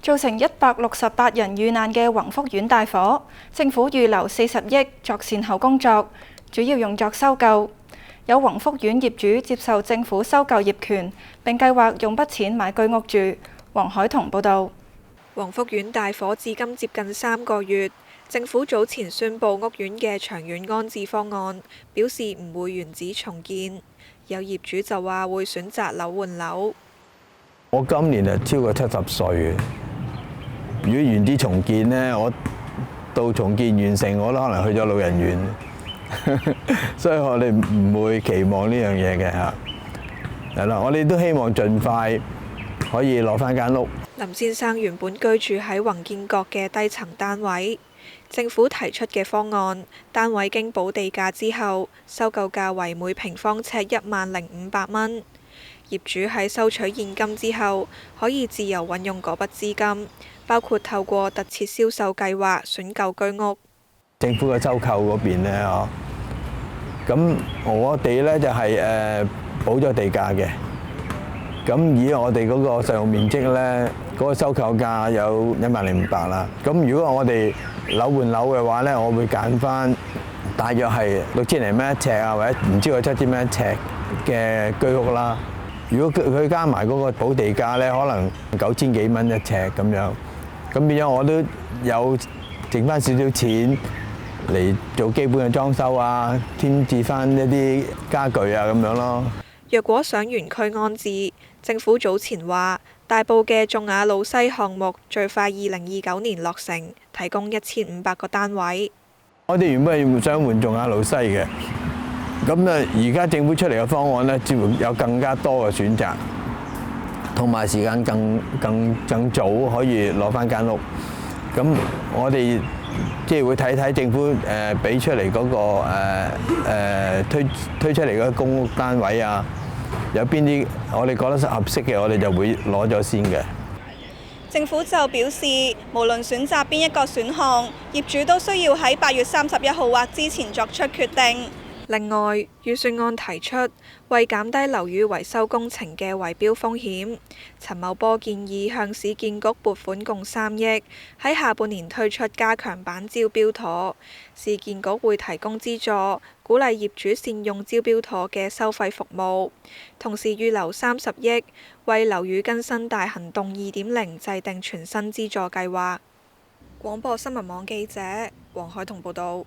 造成168人遇難嘅宏福苑大火，政府預留40億作善後工作，主要用作收購。有宏福苑業主接受政府收購業權，並計劃用筆錢買居屋住。黃海彤報導。宏福苑大火至今接近3個月，政府早前宣布屋苑嘅長遠安置方案，表示唔會原址重建。有業主就話會選擇樓換樓。我今年就超過70歲，如果原址重建呢，我到重建完成，我都可能去咗老人院，所以我哋唔會期望呢樣嘢嘅嚇。係啦，我哋都希望盡快可以攞返間屋。林先生原本居住喺宏建閣嘅低層單位，政府提出嘅方案，單位經補地價之後，收購價為每平方尺10500蚊。業主喺收取現金之後，可以自由運用嗰筆資金，包括透過特設銷售計劃選購居屋。政府嘅收購嗰邊呢，咁我哋呢就係補咗地價嘅。咁以我哋嗰個實用面積呢，嗰個收購價有10500啦。咁如果我哋樓換樓嘅話呢，我會揀翻大約係6000零蚊一尺啊，或者唔超過7000蚊一尺嘅居屋啦。如果佢加埋嗰個補地價呢，可能9000幾蚊一尺咁樣。咁變咗我都有剩翻少少錢嚟做基本嘅裝修啊，添置翻一啲家具啊咁樣咯。若果想原區安置，政府早前話大埔嘅頌雅路西項目最快2029年落成，提供1500個單位。我哋原本係想換頌雅路西嘅，咁啊而家政府出嚟嘅方案呢，似乎有更加多嘅選擇，同埋時間更早可以攞翻間屋。咁我哋即係會睇睇政府俾出嚟嗰個推出嚟嘅公屋單位啊，有邊啲我哋覺得合適嘅，我哋就會攞咗先嘅。政府就表示，無論選擇邊一個選項，業主都需要喺8月31號或之前作出決定。另外，預算案提出為減低樓宇維修工程嘅圍標風險，陳茂波建議向市建局撥款共3億，喺下半年推出加強版招標妥。市建局會提供資助，鼓勵業主善用招標妥嘅收費服務，同時預留30億，為樓宇更新大行動2.0制定全新資助計劃。廣播新聞網記者黃海彤報導。